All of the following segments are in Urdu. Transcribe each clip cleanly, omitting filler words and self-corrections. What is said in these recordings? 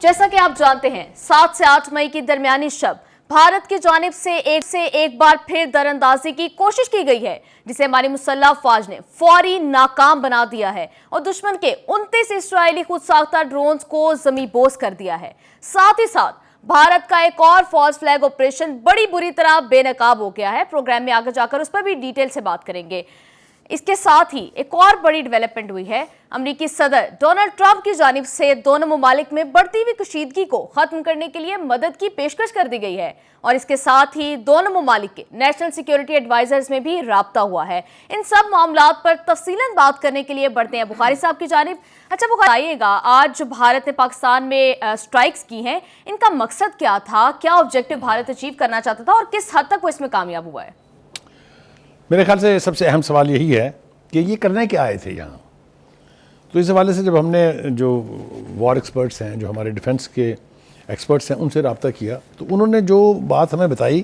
جیسا کہ آپ جانتے ہیں 7 سے 8 مئی کی درمیانی شب بھارت کی جانب سے ایک بار پھر دراندازی کی کوشش کی گئی ہے، جسے ہماری مسلح افواج نے فوری ناکام بنا دیا ہے اور دشمن کے 29 اسرائیلی خود ساختہ ڈرونز کو زمیں بوس کر دیا ہے۔ ساتھ ہی ساتھ بھارت کا ایک اور فالس فلیگ آپریشن بڑی بری طرح بے نقاب ہو گیا ہے۔ پروگرام میں آگے جا کر اس پر بھی ڈیٹیل سے بات کریں گے۔ اس کے ساتھ ہی ایک اور بڑی ڈیولپمنٹ ہوئی ہے۔ امریکی صدر ڈونلڈ ٹرمپ کی جانب سے دونوں ممالک میں بڑھتی ہوئی کشیدگی کو ختم کرنے کے لیے مدد کی پیشکش کر دی گئی ہے، اور اس کے ساتھ ہی دونوں ممالک کے نیشنل سیکیورٹی ایڈوائزرز میں بھی رابطہ ہوا ہے۔ ان سب معاملات پر تفصیلاً بات کرنے کے لیے بڑھتے ہیں بخاری صاحب کی جانب۔ اچھا بخاری، آئیے گا، آج جو بھارت نے پاکستان میں سٹرائکس کی ہیں، ان کا مقصد کیا تھا؟ کیا آبجیکٹو بھارت اچیو کرنا چاہتا تھا اور کس حد تک وہ اس میں کامیاب ہوا ہے؟ میرے خیال سے سب سے اہم سوال یہی ہے کہ یہ کرنے کیا آئے تھے یہاں۔ تو اس حوالے سے جب ہم نے جو وار ایکسپرٹس ہیں، جو ہمارے ڈیفنس کے ایکسپرٹس ہیں، ان سے رابطہ کیا تو انہوں نے جو بات ہمیں بتائی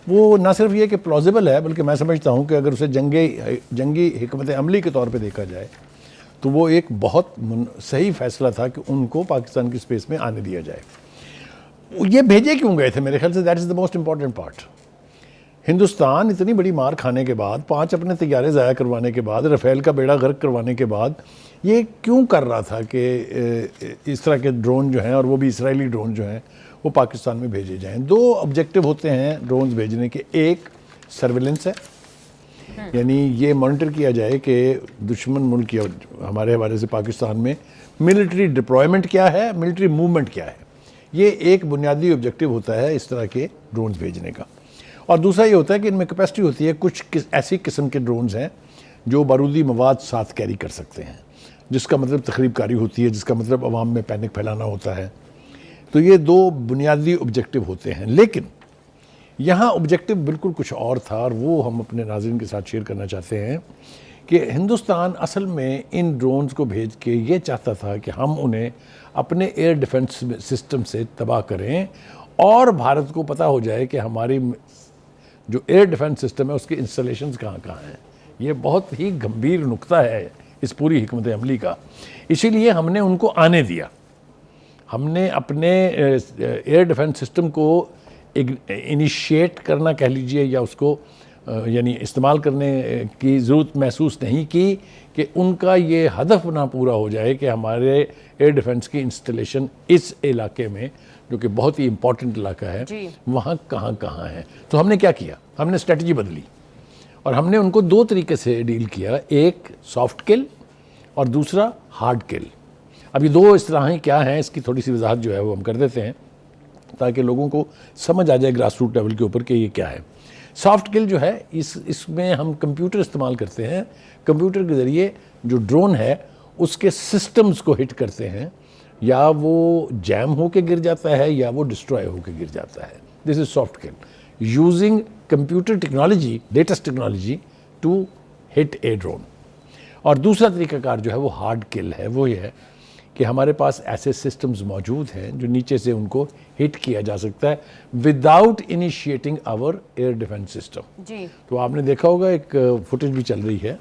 وہ نہ صرف یہ کہ پلازیبل ہے، بلکہ میں سمجھتا ہوں کہ اگر اسے جنگی حکمت عملی کے طور پہ دیکھا جائے تو وہ ایک بہت صحیح فیصلہ تھا کہ ان کو پاکستان کی اسپیس میں آنے دیا جائے۔ یہ بھیجے کیوں گئے تھے؟ میرے خیال سے that is the most important part. Hindustan اتنی بڑی مار کھانے کے بعد، 5 اپنے طیارے ضائع کروانے کے بعد، رفیل کا بیڑا غرق کروانے کے بعد، یہ کیوں کر رہا تھا کہ اس طرح کے ڈرون جو ہیں، اور وہ بھی اسرائیلی ڈرون جو ہیں، وہ پاکستان میں بھیجے جائیں؟ 2 آبجیکٹیو ہوتے ہیں ڈرونز بھیجنے کے۔ ایک سرویلنس ہے، یعنی یہ مانیٹر کیا جائے کہ دشمن ملک یا ہمارے حوالے سے پاکستان میں ملٹری ڈپلائمنٹ کیا ہے، ملٹری موومنٹ کیا ہے۔ یہ ایک بنیادی آبجیکٹیو ہوتا ہے اس طرح کے ڈرونز بھیجنے کا۔ اور دوسرا یہ ہوتا ہے کہ ان میں کیپیسٹی ہوتی ہے، کچھ ایسی قسم کے ڈرونز ہیں جو بارودی مواد ساتھ کیری کر سکتے ہیں، جس کا مطلب تخریب کاری ہوتی ہے، جس کا مطلب عوام میں پینک پھیلانا ہوتا ہے۔ تو یہ 2 بنیادی آبجیکٹیو ہوتے ہیں، لیکن یہاں آبجیکٹیو بالکل کچھ اور تھا، اور وہ ہم اپنے ناظرین کے ساتھ شیئر کرنا چاہتے ہیں کہ ہندوستان اصل میں ان ڈرونز کو بھیج کے یہ چاہتا تھا کہ ہم انہیں اپنے ایئر ڈیفنس سسٹم سے تباہ کریں، اور بھارت کو پتہ ہو جائے کہ ہماری جو ایئر ڈیفنس سسٹم ہے اس کے انسٹالیشنز کہاں کہاں ہیں۔ یہ بہت ہی گمبھیر نقطہ ہے اس پوری حکمت عملی کا۔ اسی لیے ہم نے ان کو آنے دیا۔ ہم نے اپنے ایئر ڈیفنس سسٹم کو انیشیٹ کرنا کہہ لیجئے، یا اس کو یعنی استعمال کرنے کی ضرورت محسوس نہیں کی کہ ان کا یہ ہدف نہ پورا ہو جائے کہ ہمارے ایئر ڈیفنس کی انسٹالیشن اس علاقے میں، جو کہ بہت ہی امپورٹنٹ علاقہ ہے، وہاں کہاں کہاں ہے۔ تو ہم نے کیا کیا؟ ہم نے اسٹریٹجی بدلی، اور ہم نے ان کو 2 طریقے سے ڈیل کیا، ایک سافٹ کل اور دوسرا ہارڈ کل۔ اب یہ 2 اصطلاحیں کیا ہیں، اس کی تھوڑی سی وضاحت جو ہے وہ ہم کر دیتے ہیں تاکہ لوگوں کو سمجھ آ جائے گراس روٹ لیول کے اوپر کہ یہ کیا ہے۔ سافٹ کل جو ہے، اس میں ہم کمپیوٹر استعمال کرتے ہیں۔ کمپیوٹر کے ذریعے جو ڈرون ہے اس کے سسٹمز کو ہٹ کرتے ہیں، یا وہ جیم ہو کے گر جاتا ہے یا وہ ڈسٹرائے ہو کے گر جاتا ہے۔ This is soft kill using computer technology, latest technology to hit a drone. اور دوسرا طریقہ کار جو ہے وہ ہارڈ کل ہے۔ وہ یہ ہے کہ ہمارے پاس ایسے سسٹمز موجود ہیں جو نیچے سے ان کو ہٹ کیا جا سکتا ہے وداؤٹ انیشیٹنگ آور ایئر ڈیفنس سسٹم۔ تو آپ نے دیکھا ہوگا ایک فوٹیج بھی چل رہی ہے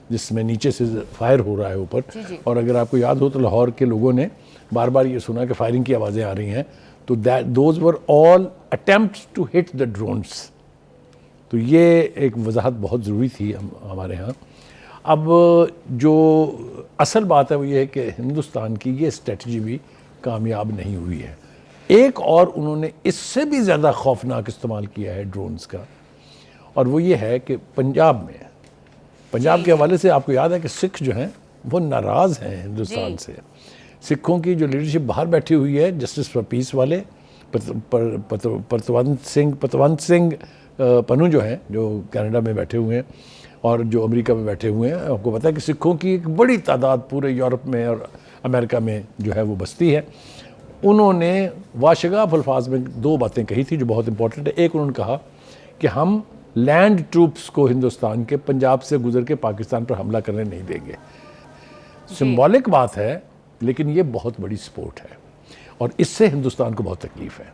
جس میں نیچے سے فائر ہو رہا ہے اوپر، اور اگر آپ کو یاد ہو تو لاہور کے لوگوں نے بار بار یہ سنا کہ فائرنگ کی آوازیں آ رہی ہیں، تو those were all attempts to hit the drones. تو یہ ایک وضاحت بہت ضروری تھی ہمارے ہاں۔ اب جو اصل بات ہے وہ یہ ہے کہ ہندوستان کی یہ اسٹریٹجی بھی کامیاب نہیں ہوئی ہے۔ ایک اور انہوں نے اس سے بھی زیادہ خوفناک استعمال کیا ہے ڈرونز کا، اور وہ یہ ہے کہ پنجاب کے حوالے سے آپ کو یاد ہے کہ سکھ جو ہیں وہ ناراض ہیں ہندوستان سے۔ سکھوں کی جو لیڈرشپ باہر بیٹھی ہوئی ہے، جسٹس فار پیس والے پتونت سنگھ پنو جو ہیں، جو کینیڈا میں بیٹھے ہوئے ہیں اور جو امریکہ میں بیٹھے ہوئے ہیں، آپ کو پتہ ہے کہ سکھوں کی ایک بڑی تعداد پورے یورپ میں اور امریکہ میں جو ہے وہ بستی ہے۔ انہوں نے واشگاف الفاظ میں 2 باتیں کہی تھی جو بہت امپورٹنٹ ہے۔ ایک انہوں نے کہا کہ ہم لینڈ ٹروپس کو ہندوستان کے پنجاب سے گزر کے پاکستان پر حملہ کرنے نہیں دیں گے۔ سمبولک بات ہے، لیکن یہ بہت بڑی سپورٹ ہے، اور اس سے ہندوستان کو بہت تکلیف ہے۔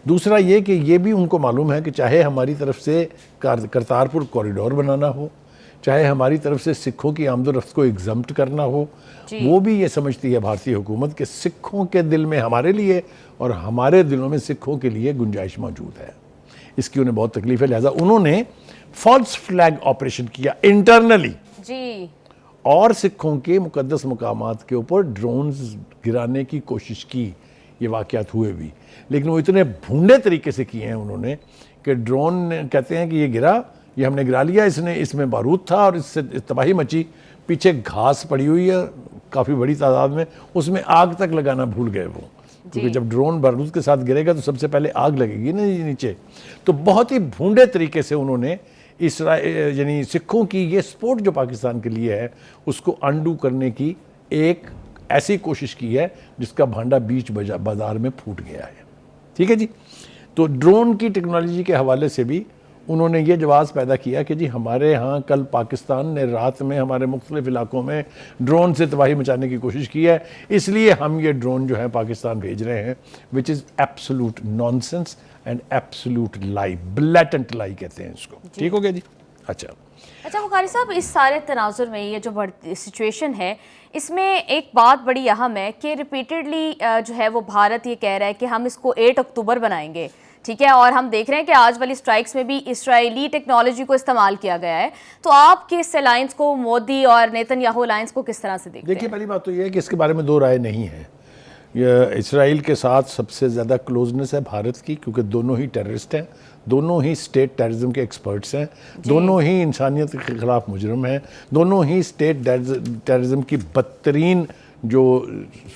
دوسرا یہ کہ یہ بھی ان کو معلوم ہے کہ چاہے ہماری طرف سے کرتارپور کوریڈور بنانا ہو، چاہے ہماری طرف سے سکھوں کی آمد و رفت کو ایگزمپٹ کرنا ہو، وہ بھی یہ سمجھتی ہے بھارتی حکومت کہ سکھوں کے دل میں ہمارے لیے اور ہمارے دلوں میں سکھوں کے لیے گنجائش موجود ہے. اس کی انہیں بہت تکلیف ہے، لہٰذا انہوں نے فالس فلیگ آپریشن کیا انٹرنلی جی، اور سکھوں کے مقدس مقامات کے اوپر ڈرونز گرانے کی کوشش کی. یہ واقعات ہوئے بھی، لیکن وہ اتنے بھونڈے طریقے سے کیے ہیں انہوں نے کہ ڈرون کہتے ہیں کہ یہ گرا، یہ ہم نے گرا لیا، اس میں بارود تھا اور اس سے تباہی مچی. پیچھے گھاس پڑی ہوئی ہے کافی بڑی تعداد میں، اس میں آگ تک لگانا بھول گئے وہ، کیونکہ جب ڈرون بارود کے ساتھ گرے گا تو سب سے پہلے آگ لگے گی نا نیچے. تو بہت ہی بھونڈے طریقے سے انہوں نے یعنی سکھوں کی یہ سپورٹ جو پاکستان کے لیے ہے اس کو انڈو کرنے کی ایک ایسی کوشش کی ہے جس کا بھانڈا بیچ بازار میں پھوٹ گیا ہے. ٹھیک ہے جی. تو ڈرون کی ٹیکنالوجی کے حوالے سے بھی انہوں نے یہ جواز پیدا کیا کہ جی ہمارے ہاں کل پاکستان نے رات میں ہمارے مختلف علاقوں میں ڈرون سے تباہی مچانے کی کوشش کی ہے، اس لیے ہم یہ ڈرون جو ہے پاکستان بھیج رہے ہیں، وچ از ایبسولوٹ نانسنس اینڈ ایبسولوٹ لائی، بلیٹنٹ لائی کہتے ہیں اس کو. ٹھیک ہو گیا جی. اچھا بخاری صاحب، اس سارے تناظر میں یہ جو سچویشن ہے اس میں ایک بات بڑی اہم ہے کہ ریپیٹڈلی جو ہے وہ بھارت یہ کہہ رہا ہے کہ ہم اس کو 8 اکتوبر بنائیں گے. ٹھیک ہے، اور ہم دیکھ رہے ہیں کہ آج والی سٹرائکس میں بھی اسرائیلی ٹیکنالوجی کو استعمال کیا گیا ہے. تو آپ کے اس الائنس کو، مودی اور نیتن یاہو الائنس کو کس طرح سے دیکھتے ہیں؟ دیکھیے، پہلی بات تو یہ ہے کہ اس کے بارے میں دو رائے نہیں ہے. یہ اسرائیل کے ساتھ سب سے زیادہ کلوزنس ہے بھارت کی، کیونکہ دونوں ہی ٹیررسٹ ہیں، دونوں ہی اسٹیٹ ٹیررزم کے ایکسپرٹس ہیں، دونوں ہی انسانیت کے خلاف مجرم ہیں، دونوں ہی اسٹیٹ ٹیررزم کی بدترین جو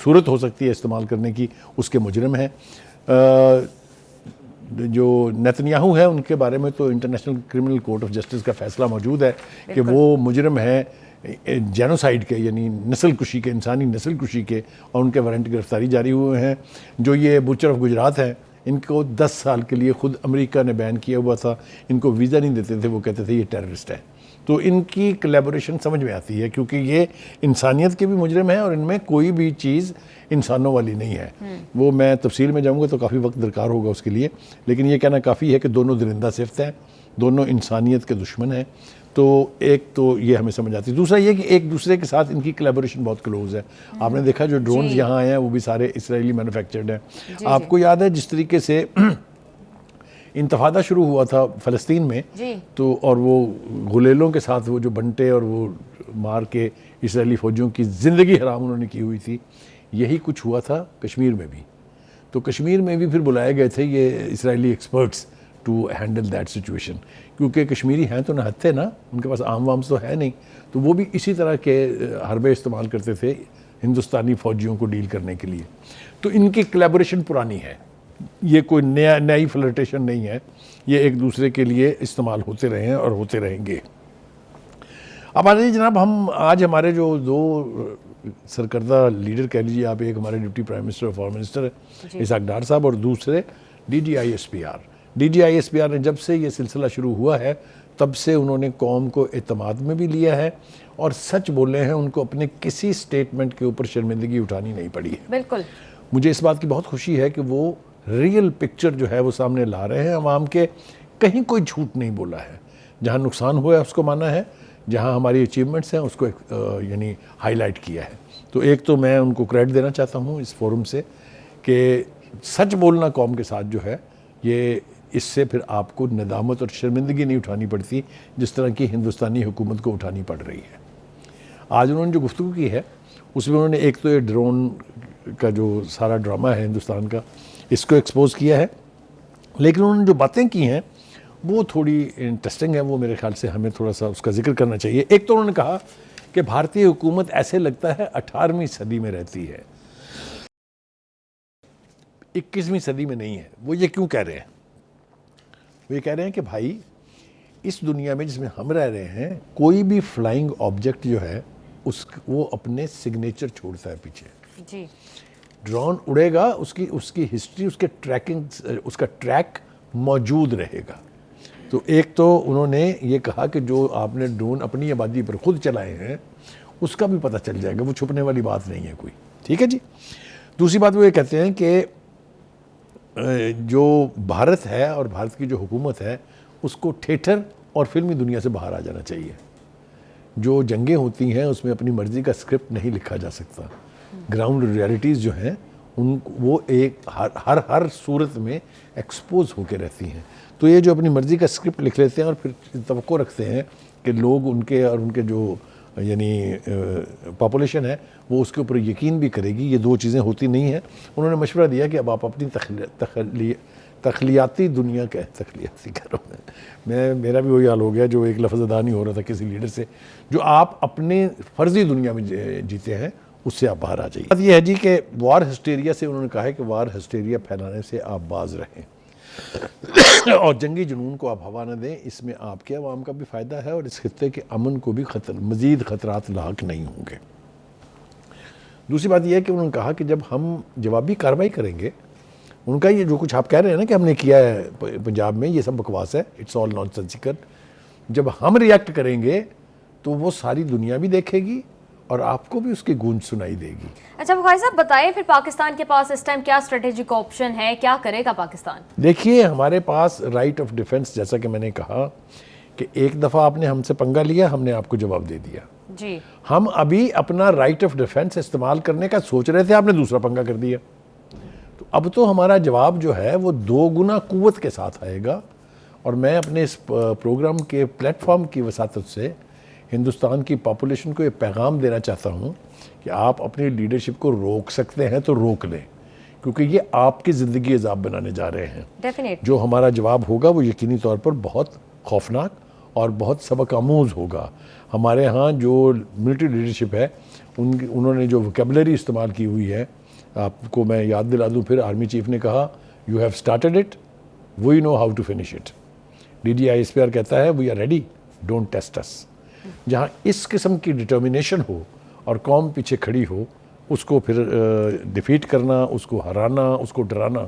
صورت ہو سکتی ہے استعمال کرنے کی اس کے مجرم ہیں. جو نیتن یاہو ہے ان کے بارے میں تو international criminal court of justice کا فیصلہ موجود ہے کہ وہ مجرم ہیں جینوسائیڈ کے، یعنی نسل کشی کے، انسانی نسل کشی کے، اور ان کے وارنٹ گرفتاری جاری ہوئے ہیں. جو یہ بچر آف گجرات ہیں ان کو 10 سال کے لیے خود امریکہ نے بین کیا ہوا تھا، ان کو ویزا نہیں دیتے تھے، وہ کہتے تھے یہ ٹیررسٹ ہے. تو ان کی کولیبوریشن سمجھ میں آتی ہے کیونکہ یہ انسانیت کے بھی مجرم ہیں اور ان میں کوئی بھی چیز انسانوں والی نہیں ہے. وہ میں تفصیل میں جاؤں گا تو کافی وقت درکار ہوگا اس کے لیے، لیکن یہ کہنا کافی ہے کہ دونوں درندہ صفت ہیں، دونوں انسانیت کے دشمن ہیں. تو ایک تو یہ ہمیں سمجھ آتی ہے. دوسرا یہ کہ ایک دوسرے کے ساتھ ان کی کولیبوریشن بہت کلوز ہے. آپ نے دیکھا جو ڈرونز یہاں آئے ہیں وہ بھی سارے اسرائیلی مینوفیکچرڈ ہیں. آپ کو یاد ہے جس طریقے سے انتفاضہ شروع ہوا تھا فلسطین میں، تو اور وہ غلیلوں کے ساتھ وہ جو بنٹے اور وہ مار کے اسرائیلی فوجیوں کی زندگی حرام انہوں نے کی ہوئی تھی، یہی کچھ ہوا تھا کشمیر میں بھی. تو کشمیر میں بھی پھر بلائے گئے تھے یہ اسرائیلی experts to handle that situation, کیونکہ کشمیری ہیں تو نہتے تھے نا، ان کے پاس عام وام تو ہے نہیں، تو وہ بھی اسی طرح کے حربے استعمال کرتے تھے ہندوستانی فوجیوں کو ڈیل کرنے کے لیے. تو ان کی کولیبوریشن پرانی ہے، یہ کوئی نئی فلرٹیشن نہیں ہے، یہ ایک دوسرے کے لیے استعمال ہوتے رہے ہیں اور ہوتے رہیں گے. اب آج جناب آج ہمارے جو دو سرکردہ لیڈر کہہ لیجیے آپ، ایک ہمارے ڈپٹی پرائم منسٹر اور فارن منسٹر اسحاق ڈار صاحب، اور دوسرے D G I S P R. D G I S P R نے جب سے یہ سلسلہ شروع ہوا ہے تب سے انہوں نے قوم کو اعتماد میں بھی لیا ہے اور سچ بولے ہیں، ان کو اپنے کسی سٹیٹمنٹ کے اوپر شرمندگی اٹھانی نہیں پڑی ہے. بالکل. مجھے اس بات کی بہت خوشی ہے کہ وہ ریئل پکچر جو ہے وہ سامنے لا رہے ہیں عوام کے، کہیں کوئی جھوٹ نہیں بولا ہے. جہاں نقصان ہوا ہے اس کو مانا ہے، جہاں ہماری اچیومنٹس ہیں اس کو یعنی ہائی لائٹ کیا ہے. تو ایک تو میں ان کو کریڈٹ دینا چاہتا ہوں اس فورم سے کہ سچ بولنا قوم کے ساتھ جو ہے، یہ اس سے پھر آپ کو ندامت اور شرمندگی نہیں اٹھانی پڑتی جس طرح کی ہندوستانی حکومت کو اٹھانی پڑ رہی ہے. آج انہوں نے جو گفتگو کی ہے اس میں انہوں نے ایک تو یہ ڈرون کا جو سارا ڈرامہ ہے ہندوستان کا اس کو ایکسپوز کیا ہے، لیکن انہوں نے جو باتیں کی ہیں وہ تھوڑی انٹرسٹنگ ہے، وہ میرے خیال سے ہمیں تھوڑا سا اس کا ذکر کرنا چاہیے. ایک تو انہوں نے کہا کہ بھارتی حکومت ایسے لگتا ہے 18ویں صدی میں رہتی ہے، 21ویں صدی میں نہیں ہے. وہ یہ کیوں کہہ رہے ہیں؟ وہ یہ کہہ رہے ہیں کہ بھائی اس دنیا میں جس میں ہم رہ رہے ہیں کوئی بھی فلائنگ آبجیکٹ جو ہے وہ اپنے سگنیچر چھوڑتا ہے پیچھے. جی. ڈرون اڑے گا، اس کی ہسٹری، اس کے ٹریکنگ، اس کا ٹریک موجود رہے گا. تو ایک تو انہوں نے یہ کہا کہ جو آپ نے ڈرون اپنی آبادی پر خود چلائے ہیں اس کا بھی پتہ چل جائے گا، وہ چھپنے والی بات نہیں ہے کوئی. ٹھیک ہے جی. دوسری بات وہ یہ کہتے ہیں کہ جو بھارت ہے اور بھارت کی جو حکومت ہے اس کو تھیٹر اور فلمی دنیا سے باہر آ جانا چاہیے. جو جنگیں ہوتی ہیں اس میں اپنی مرضی کا اسکرپٹ نہیں لکھا جا سکتا. گراؤنڈ ریالٹیز جو ہیں وہ ایک ہر صورت میں ایکسپوز ہو کے رہتی ہیں. تو یہ جو اپنی مرضی کا اسکرپٹ لکھ لیتے ہیں اور پھر توقع رکھتے ہیں کہ لوگ ان کے اور ان کے جو یعنی پاپولیشن ہے وہ اس کے اوپر یقین بھی کرے گی, یہ دو چیزیں ہوتی نہیں ہیں. انہوں نے مشورہ دیا کہ اب آپ اپنی تخلیاتی دنیا کا تخلیاتی کرو. میرا بھی وہی حال ہو گیا جو ایک لفظ ادا نہیں ہو رہا تھا کسی لیڈر سے, جو آپ اپنے فرضی دنیا میں جیتے ہیں اس سے آپ باہر آ جائیے. بات یہ ہے جی کہ وار ہسٹیریا سے انہوں نے کہا ہے کہ وار ہسٹیریا پھیلانے سے آپ باز رہیں اور جنگی جنون کو آپ ہوا نہ دیں. اس میں آپ کے عوام کا بھی فائدہ ہے اور اس خطے کے امن کو بھی مزید خطرات لاحق نہیں ہوں گے. دوسری بات یہ ہے کہ انہوں نے کہا کہ جب ہم جوابی کارروائی کریں گے, ان کا یہ جو کچھ آپ کہہ رہے ہیں نا کہ ہم نے کیا ہے پنجاب میں, یہ سب بکواس ہے, اٹس آل نان سینسیکل. جب ہم ریئیکٹ کریں گے تو وہ ساری دنیا بھی دیکھے گی اور آپ کو بھی اس کی گونج سنائی دے گی. اچھا بخاری صاحب بتائیں پھر پاکستان کے پاس اس ٹائم کیا اسٹریٹجک آپشن ہے, کیا کرے گا پاکستان؟ دیکھیے ہمارے پاس رائٹ آف ڈیفنس, جیسا کہ میں نے کہا کہ ایک دفعہ آپ نے ہم سے پنگا لیا, ہم نے آپ کو جواب دے دیا. جی ہم ابھی اپنا رائٹ آف ڈیفنس استعمال کرنے کا سوچ رہے تھے, آپ نے دوسرا پنگا کر دیا. تو اب تو ہمارا جواب جو ہے وہ 2 گنا قوت کے ساتھ آئے گا. اور میں اپنے اس پروگرام کے پلیٹ فارم کی وساطت سے ہندوستان کی پاپولیشن کو یہ پیغام دینا چاہتا ہوں کہ آپ اپنی لیڈرشپ کو روک سکتے ہیں تو روک لیں, کیونکہ یہ آپ کی زندگی عذاب بنانے جا رہے ہیں. ڈیفینیٹ جو ہمارا جواب ہوگا وہ یقینی طور پر بہت خوفناک اور بہت سبق آموز ہوگا. ہمارے ہاں جو ملٹری لیڈرشپ ہے انہوں نے جو ووکیبلری استعمال کی ہوئی ہے, آپ کو میں یاد دلا دوں پھر, آرمی چیف نے کہا you have started it, we know how to finish it. DGISPR کہتا ہے we are ready, don't test us. جہاں اس قسم کی ڈٹرمینیشن ہو اور قوم پیچھے کھڑی ہو, اس کو پھر ڈیفیٹ کرنا, اس کو ہرانا, اس کو ڈرانا,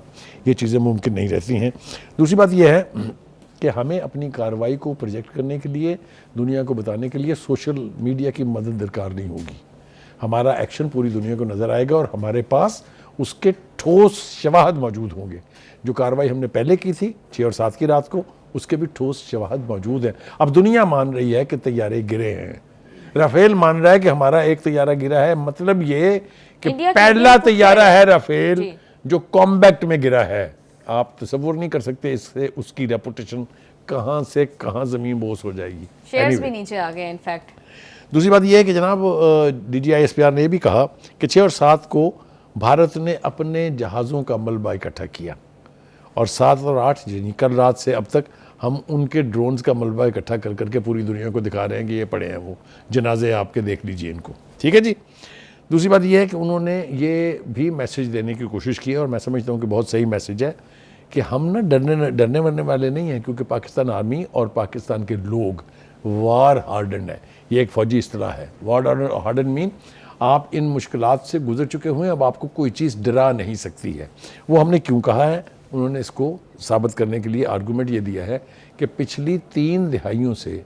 یہ چیزیں ممکن نہیں رہتی ہیں. دوسری بات یہ ہے کہ ہمیں اپنی کارروائی کو پروجیکٹ کرنے کے لیے, دنیا کو بتانے کے لیے سوشل میڈیا کی مدد درکار نہیں ہوگی. ہمارا ایکشن پوری دنیا کو نظر آئے گا اور ہمارے پاس اس کے ٹھوس شواہد موجود ہوں گے. جو کارروائی ہم نے پہلے کی تھی 6 اور 7 کی رات کو, اس کے بھی ٹھوس شواہد موجود ہیں. اب دنیا مان رہی ہے کہ طیارے گرے ہیں, رافیل مان رہا ہے کہ ہمارا ایک طیارہ گرا ہے. مطلب یہ کہ پہلا طیارہ ہے رافیل جو کامبیکٹ میں گرا ہے. آپ تصور نہیں کر سکتے اس سے اس کی ریپوٹیشن کہاں سے کہاں زمین بوس ہو جائے گی. شیئرز بھی نیچے آ گئے انفیکٹ. دوسری بات یہ ہے کہ جناب DGISPR نے یہ بھی کہا کہ 6 اور 7 کو بھارت نے اپنے جہازوں کا ملبہ اکٹھا کیا, اور 7 اور 8 یعنی کل رات سے اب تک ہم ان کے ڈرونز کا ملبہ اکٹھا کر کر کے پوری دنیا کو دکھا رہے ہیں کہ یہ پڑے ہیں وہ جنازے, آپ کے دیکھ لیجئے ان کو. ٹھیک ہے جی. دوسری بات یہ ہے کہ انہوں نے یہ بھی میسج دینے کی کوشش کی ہے, اور میں سمجھتا ہوں کہ بہت صحیح میسج ہے, کہ ہم نا ڈرنے ورنے والے نہیں ہیں, کیونکہ پاکستان آرمی اور پاکستان کے لوگ وار ہارڈنڈ ہے. یہ ایک فوجی اصطلاح ہے. وار ہارڈنڈ مین آپ ان مشکلات سے گزر چکے ہوئے ہیں, اب آپ کو کوئی چیز ڈرا نہیں سکتی ہے. وہ ہم نے کیوں کہا ہے, انہوں نے اس کو ثابت کرنے کے لیے آرگومنٹ یہ دیا ہے کہ پچھلی 3 دہائیوں سے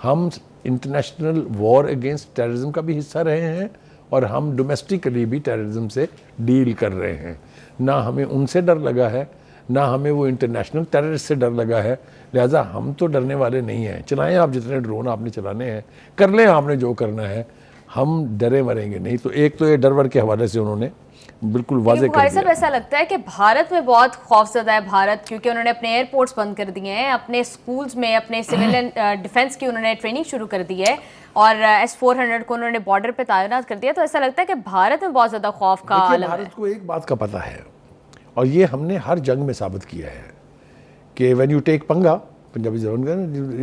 ہم انٹرنیشنل وار اگینسٹ ٹیررزم کا بھی حصہ رہے ہیں, اور ہم ڈومیسٹکلی بھی ٹیررزم سے ڈیل کر رہے ہیں. نہ ہمیں ان سے ڈر لگا ہے, نہ ہمیں وہ انٹرنیشنل ٹیررسٹ سے ڈر لگا ہے. لہٰذا ہم تو ڈرنے والے نہیں ہیں. چلائیں آپ جتنے ڈرون آپ نے چلانے ہیں, کر لیں آپ نے جو کرنا ہے, ہم ڈرے مریں گے نہیں. تو ایک تو یہ ڈر ور کے حوالے سے انہوں نے بالکل واضح کر دیا. ایسا لگتا ہے کہ بھارت میں بہت خوف زدہ ہے بھارت, کیونکہ انہوں نے اپنے ایئرپورٹس بند کر دیے ہیں, اپنے سکولز میں اپنے سویلین ڈیفنس کی انہوں نے ٹریننگ شروع کر دی ہے, اور S-400 کو انہوں نے بارڈر پہ تعینات کر دیا. تو ایسا لگتا ہے کہ بھارت میں بہت زیادہ خوف کا عالم ہے. بھارت کو ایک بات کا پتہ ہے, اور یہ ہم نے ہر جنگ میں ثابت کیا ہے, کہ وین یو ٹیک پنگا, پنجابی زبان کا,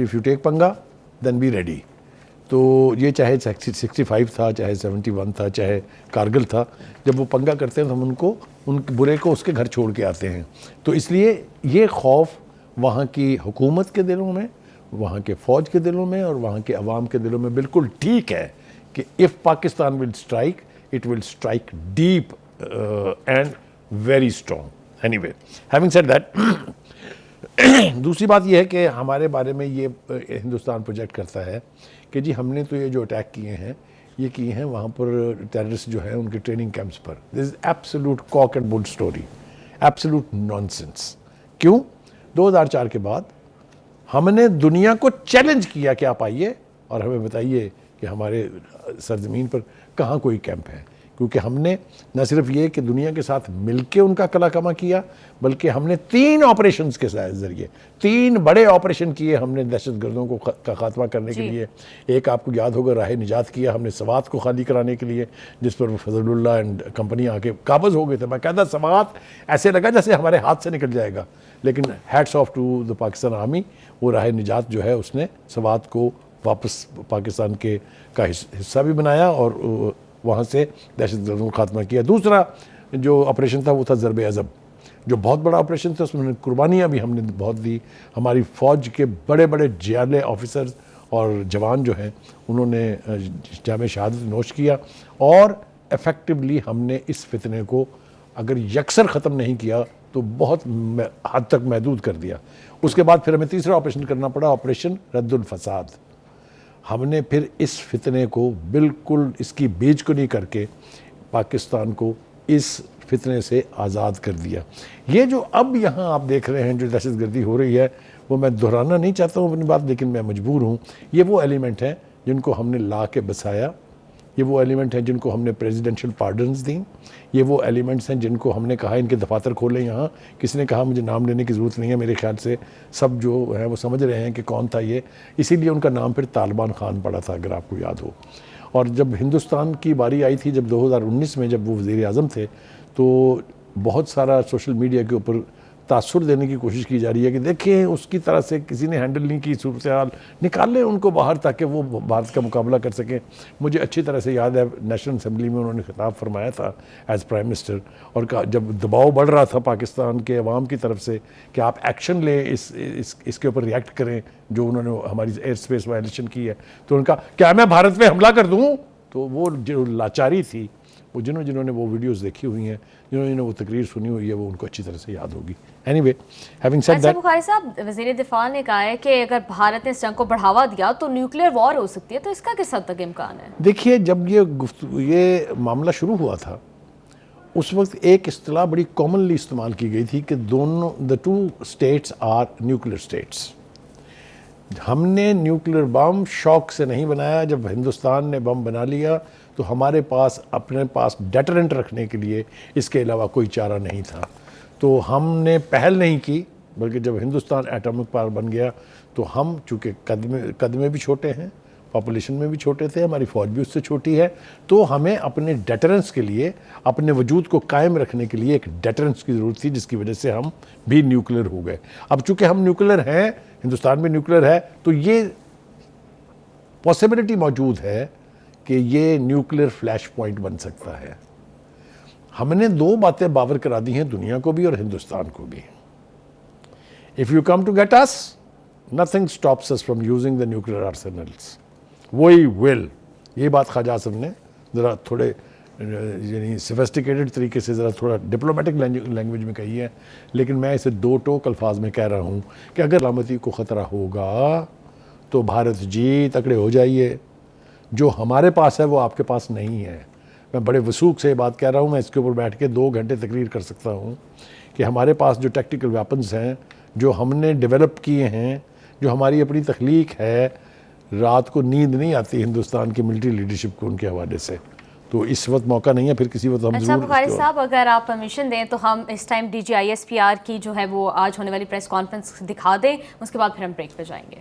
اف یو ٹیک پنگا دین بی ریڈی. تو یہ چاہے 65 تھا, چاہے 71 تھا, چاہے کارگل تھا, جب وہ پنگا کرتے ہیں تو ہم ان برے کو اس کے گھر چھوڑ کے آتے ہیں. تو اس لیے یہ خوف وہاں کی حکومت کے دلوں میں, وہاں کے فوج کے دلوں میں, اور وہاں کے عوام کے دلوں میں بالکل ٹھیک ہے, کہ if Pakistan will strike it will strike deep and very strong. Any way, having said that, دوسری بات یہ ہے کہ ہمارے بارے میں یہ ہندوستان پروجیکٹ کرتا ہے کہ جی ہم نے تو یہ جو اٹیک کیے ہیں, یہ کیے ہیں وہاں پر ٹیررسٹ جو ہیں ان کے ٹریننگ کیمپس پر. دس از ایبسولوٹ کاک and bill story, absolute naan sense. کیوں؟ 2004 کے بعد ہم نے دنیا کو چیلنج کیا کہ آپ آئیے اور ہمیں بتائیے کہ ہمارے سرزمین پر کہاں کوئی کیمپ ہے، کیونکہ ہم نے نہ صرف یہ کہ دنیا کے ساتھ مل کے ان کا کلا کما کیا، بلکہ ہم نے 3 آپریشنز کے ذریعے 3 بڑے آپریشن کیے ہم نے دہشت گردوں کو کا خاتمہ کرنے کے لیے۔ ایک آپ کو یاد ہوگا راہ نجات کیا ہم نے سوات کو خالی کرانے کے لیے، جس پر فضل اللہ اینڈ کمپنی آ کے قابض ہو گئے تھے۔ میں کہتا سوات ایسے لگا جیسے ہمارے ہاتھ سے نکل جائے گا، لیکن hats off to the Pakistan army, وہ راہ نجات جو ہے اس نے سوات کو واپس پاکستان کا حصہ بھی بنایا اور وہاں سے دہشت گردوں کا خاتمہ کیا۔ دوسرا جو آپریشن تھا وہ تھا ضرب عضب، جو بہت بڑا آپریشن تھا، اس میں قربانیاں بھی ہم نے بہت دی۔ ہماری فوج کے بڑے بڑے جیالے آفیسرز اور جوان جو ہیں انہوں نے جام شہادت نوش کیا، اور ایفیکٹولی ہم نے اس فتنے کو اگر یکسر ختم نہیں کیا تو بہت حد تک محدود کر دیا۔ اس کے بعد پھر ہمیں تیسرا آپریشن کرنا پڑا، آپریشن رد الفساد۔ ہم نے پھر اس فتنے کو بالکل اس کی بیج کو نہیں کر کے پاکستان کو اس فتنے سے آزاد کر دیا۔ یہ جو اب یہاں آپ دیکھ رہے ہیں جو دہشت گردی ہو رہی ہے، وہ میں دہرانا نہیں چاہتا ہوں اپنی بات، لیکن میں مجبور ہوں۔ یہ وہ ایلیمنٹ ہیں جن کو ہم نے لا کے بسایا، یہ وہ ایلیمنٹ ہیں جن کو ہم نے پریزیڈنشل پارڈنز دیں، یہ وہ ایلیمنٹس ہیں جن کو ہم نے کہا ان کے دفاتر کھولیں یہاں۔ کسی نے کہا مجھے نام لینے کی ضرورت نہیں ہے، میرے خیال سے سب جو ہیں وہ سمجھ رہے ہیں کہ کون تھا یہ، اسی لیے ان کا نام پھر طالبان خان پڑا تھا اگر آپ کو یاد ہو۔ اور جب ہندوستان کی باری آئی تھی، جب 2019 میں جب وہ وزیر اعظم تھے، تو بہت سارا سوشل میڈیا کے اوپر تاثر دینے کی کوشش کی جا رہی ہے کہ دیکھیں اس کی طرح سے کسی نے ہینڈل نہیں کی صورتحال، نکال لیں ان کو باہر تاکہ وہ بھارت کا مقابلہ کر سکیں۔ مجھے اچھی طرح سے یاد ہے نیشنل اسمبلی میں انہوں نے خطاب فرمایا تھا ایز پرائم منسٹر، اور کہا جب دباؤ بڑھ رہا تھا پاکستان کے عوام کی طرف سے کہ آپ ایکشن لیں، اس کے اوپر ریئیکٹ کریں جو انہوں نے ہماری ایئر اسپیس وائلیشن کی ہے، تو ان کا کیا میں بھارت پہ حملہ کر دوں؟ تو وہ جو لاچاری تھی، وہ جنہوں نے وہ ویڈیوز دیکھی ہوئی ہیں، جنہوں نے وہ تقریر سنی ہوئی ہے، وہ ان کو اچھی طرح سے یاد ہوگی۔ Anyway having said that, Bukhari صاحب، وزیر دفاع نے کہا ہے کہ اگر بھارت نے اس جنگ کو بڑھاوا دیا تو نیوکلیئر وار ہو سکتی ہے، تو اس کا کس حد تک امکان ہے؟ دیکھیے جب یہ معاملہ شروع ہوا تھا اس وقت ایک اصطلاح بڑی کامنلی استعمال کی گئی تھی کہ the two states are nuclear states۔ ہم نے نیوکلیئر بم شوق سے نہیں بنایا، جب ہندوستان نے بم بنا لیا تو ہمارے پاس اپنے پاس ڈیٹرنٹ رکھنے کے لیے اس کے علاوہ کوئی چارہ نہیں تھا، تو ہم نے پہل نہیں کی، بلکہ جب ہندوستان ایٹمک پاور بن گیا تو ہم چونکہ قد میں بھی چھوٹے ہیں، پاپولیشن میں بھی چھوٹے تھے، ہماری فوج بھی اس سے چھوٹی ہے، تو ہمیں اپنے ڈیٹرنس کے لیے، اپنے وجود کو قائم رکھنے کے لیے ایک ڈیٹرنس کی ضرورت تھی، جس کی وجہ سے ہم بھی نیوکلیئر ہو گئے۔ اب چونکہ ہم نیوکلیئر ہیں، ہندوستان میں نیوکلیئر ہے، تو یہ پاسبلٹی موجود ہے کہ یہ نیوکلیئر فلیش پوائنٹ بن سکتا ہے۔ ہم نے 2 باتیں باور کرا دی ہیں دنیا کو بھی اور ہندوستان کو بھی۔ If you come to get us, nothing stops us from using the nuclear arsenals. We will. یہ بات خواجہ اعظم نے ذرا تھوڑے یعنی سفسٹیکیٹڈ طریقے سے ذرا تھوڑا ڈپلومیٹک لینگویج میں کہی ہے، لیکن میں اسے 2 ٹوک الفاظ میں کہہ رہا ہوں کہ اگر سلامتی کو خطرہ ہوگا تو بھارت جی تکڑے ہو جائیے، جو ہمارے پاس ہے وہ آپ کے پاس نہیں ہے۔ میں بڑے وثوق سے یہ بات کہہ رہا ہوں، میں اس کے اوپر بیٹھ کے 2 گھنٹے تقریر کر سکتا ہوں کہ ہمارے پاس جو ٹیکٹیکل ویپنز ہیں، جو ہم نے ڈیولپ کیے ہیں، جو ہماری اپنی تخلیق ہے، رات کو نیند نہیں آتی ہندوستان کی ملٹری لیڈرشپ کو ان کے حوالے سے۔ تو اس وقت موقع نہیں ہے، پھر کسی وقت ہم اچھا ضرور۔ بخاری صاحب، اگر آپ پرمیشن دیں تو ہم اس ٹائم DGISPR کی جو ہے وہ آج ہونے والی پریس کانفرنس دکھا دیں، اس کے بعد پھر ہم بریک پہ جائیں گے۔